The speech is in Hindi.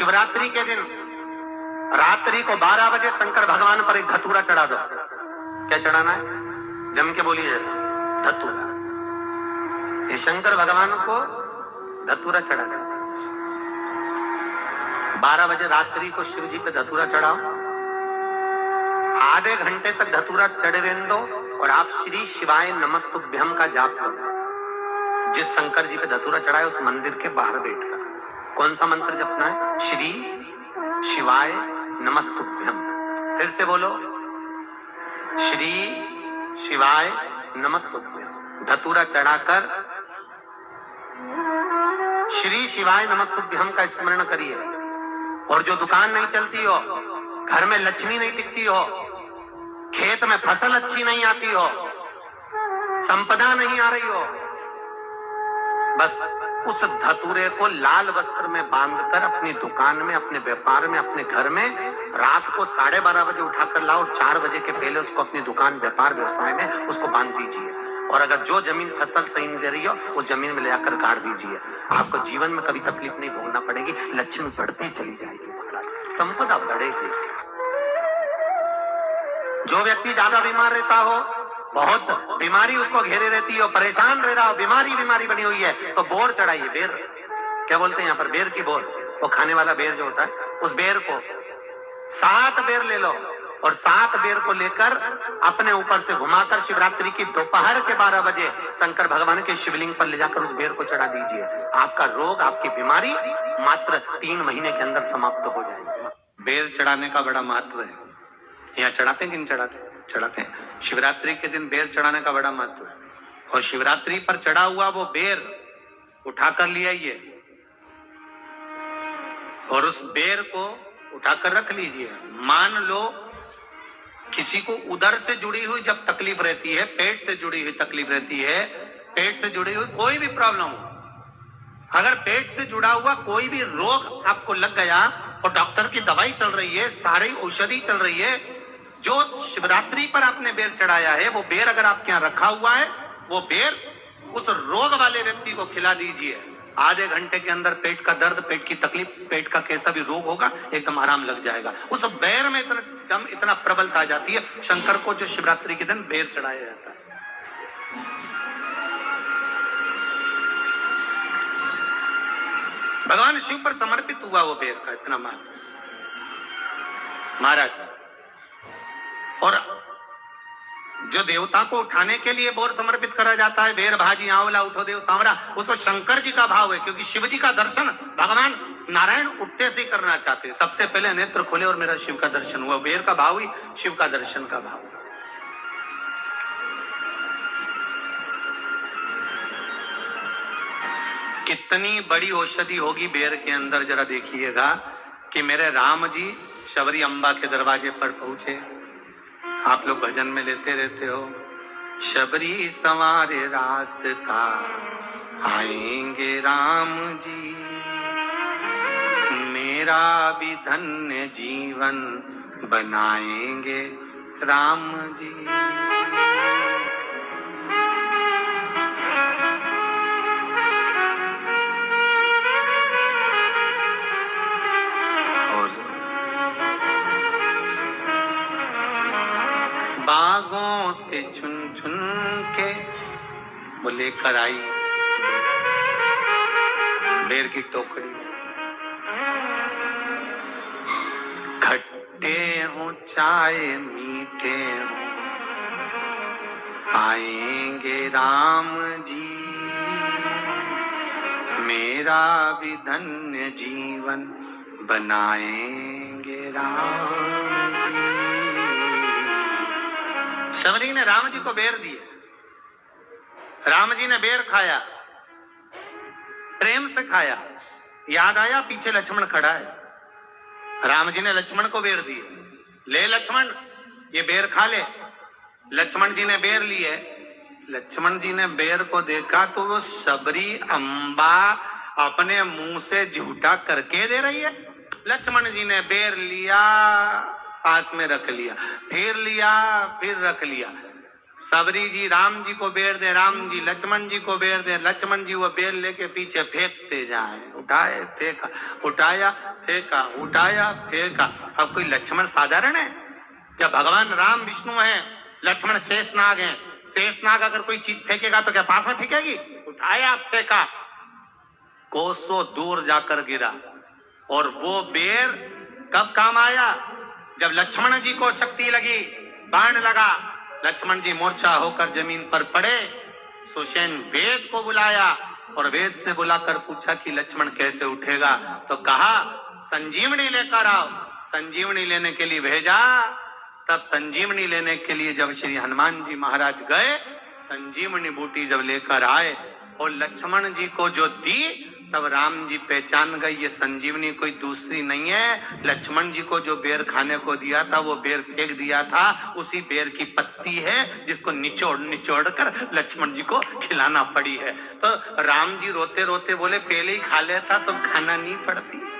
शिवरात्रि के दिन रात्रि को 12 बजे शंकर भगवान पर एक धतूरा चढ़ा दो। क्या चढ़ाना है? जम के बोलिए, धतूरा। ये शंकर भगवान को धतूरा चढ़ा दो। 12 बजे रात्रि को शिव जी पे धतूरा चढ़ाओ। आधे घंटे तक धतूरा चढ़े रहने दो और आप श्री शिवाय नमस्तुभ्यम का जाप करो। जिस शंकर जी पे धतूरा चढ़ाए उस मंदिर के बाहर बैठकर कौन सा मंत्र जपना है? श्री शिवाय नमस्तुभ्यम। फिर से बोलो, श्री शिवाय नमस्तुभ्यम। धतूरा चढ़ाकर श्री शिवाय नमस्तुभ्यम का स्मरण करिए। और जो दुकान नहीं चलती हो, घर में लक्ष्मी नहीं टिकती हो, खेत में फसल अच्छी नहीं आती हो, संपदा नहीं आ रही हो, बस उस धतूरे को लाल वस्त्र में बांधकर अपनी दुकान में, अपने व्यापार में, अपने घर में रात को 12:30 बजे उठाकर लाओ और 4 बजे के पहले उसको अपनी दुकान, व्यापार, व्यवसाय में उसको बांध दीजिए। और अगर जो जमीन फसल सही नहीं दे रही हो वो जमीन में ले जाकर गाड़ दीजिए। आपको जीवन में कभी तकलीफ नहीं भोगना पड़ेगी, लक्ष्मी बढ़ती चली जाएगी, संपदा बढ़ेगी। जो व्यक्ति ज्यादा बीमार रहता हो, बहुत बीमारी उसको घेरे रहती है, परेशान रह रहा हो, बीमारी बनी हुई है, तो बोर चढ़ाइए। बेर, क्या बोलते हैं यहाँ पर? बेर की बोर, वो खाने वाला बेर जो होता है, उस बेर को 7 बेर ले लो और 7 बेर को लेकर अपने ऊपर से घुमाकर शिवरात्रि की दोपहर के 12 बजे शंकर भगवान के शिवलिंग पर ले जाकर उस बेर को चढ़ा दीजिए। आपका रोग, आपकी बीमारी मात्र 3 महीने के अंदर समाप्त हो जाएगी। बेर चढ़ाने का बड़ा महत्व है। यहाँ चढ़ाते हैं कि नहीं चढ़ाते? चढ़ाते हैं। शिवरात्रि के दिन बेर चढ़ाने का बड़ा महत्व है। और शिवरात्रि पर चढ़ा हुआ वो बेर उठाकर ले आइए और उस बेर को उठाकर रख लीजिए। मान लो किसी को उदर से जुड़ी हुई जब तकलीफ रहती है, पेट से जुड़ी हुई तकलीफ रहती है, पेट से जुड़ी हुई कोई भी प्रॉब्लम हो, अगर पेट से जुड़ा हुआ कोई भी रोग आपको लग गया और डॉक्टर की दवाई चल रही है, सारी औषधि चल रही है, जो शिवरात्रि पर आपने बेर चढ़ाया है, वो बेर अगर आपके यहाँ रखा हुआ है, वो बेर उस रोग वाले व्यक्ति को खिला दीजिए। आधे घंटे के अंदर पेट का दर्द, पेट की तकलीफ, पेट का कैसा भी रोग होगा, एकदम आराम लग जाएगा। उस बेर में इतना प्रबलता आ जाती है शंकर को, जो शिवरात्रि के दिन बेर चढ़ाया जाता है। भगवान शिव पर समर्पित हुआ वो बेर का इतना महत्व महाराज। और जो देवता को उठाने के लिए बोर समर्पित करा जाता है, बेर भाजी आंवला उठो देव सांवरा, उसको शंकर जी का भाव है, क्योंकि शिव जी का दर्शन भगवान नारायण उठते से ही करना चाहते हैं। सबसे पहले नेत्र खोले और मेरा शिव का दर्शन हुआ। बेर का भाव ही शिव का दर्शन का भाव। कितनी बड़ी औषधि होगी बेर के अंदर, जरा देखिएगा कि मेरे राम जी शबरी अम्बा के दरवाजे पर पहुंचे। आप लोग भजन में लेते रहते हो, शबरी संवारे रास्ता आएंगे राम जी, मेरा भी धन्य जीवन बनाएंगे राम जी। बागों से चुन चुन के वो लेकर आई बेर की टोकरी। खट्टे हो चाहे मीठे हो आएंगे राम जी, मेरा भी धन्य जीवन बनाएंगे राम जी। शबरी ने राम जी को बेर दिए, राम जी ने बेर खाया, प्रेम से खाया। याद आया पीछे लक्ष्मण खड़ा है, राम जी ने लक्ष्मण को बेर दिए, ले लक्ष्मण ये बेर खा ले। लक्ष्मण जी ने बेर लिए, लक्ष्मण जी ने बेर को देखा तो वो शबरी अम्बा अपने मुंह से झूठा करके दे रही है। लक्ष्मण जी ने बेर लिया, पास में रख लिया, फिर लिया, फिर रख लिया। सबरी जी राम जी को बेर दे, राम जी लक्ष्मण जी को बेर दे, लक्ष्मण जी वो बेर लेके पीछे फेंकते जाए, उठाए फेंका, उठाया फेंका, उठाया फेंका। अब कोई लक्ष्मण साधारण है? जब भगवान राम विष्णु हैं, लक्ष्मण शेषनाग हैं, शेषनाग अगर कोई चीज फेंकेगा तो क्या पास में फेंकेगी? उठाया फेंका, कोसों दूर जाकर गिरा। और वो बेर कब काम आया? जब लक्ष्मण जी को शक्ति लगी, बाण लगा, लक्ष्मण जी मूर्छा होकर जमीन पर पड़े, सुषेण वेद को बुलाया और वेद से बुलाकर पूछा कि लक्ष्मण कैसे उठेगा? तो कहा संजीवनी लेकर आओ। संजीवनी लेने के लिए भेजा। तब संजीवनी लेने के लिए जब श्री हनुमान जी महाराज गए, संजीवनी बूटी जब लेकर आए और लक्ष्मण जी को जो दी, तब राम जी पहचान गए ये संजीवनी कोई दूसरी नहीं है। लक्ष्मण जी को जो बेर खाने को दिया था, वो बेर फेंक दिया था, उसी बेर की पत्ती है जिसको निचोड़ निचोड़ कर लक्ष्मण जी को खिलाना पड़ी है। तो राम जी रोते रोते बोले पहले ही खा लेता तो खाना नहीं पड़ती।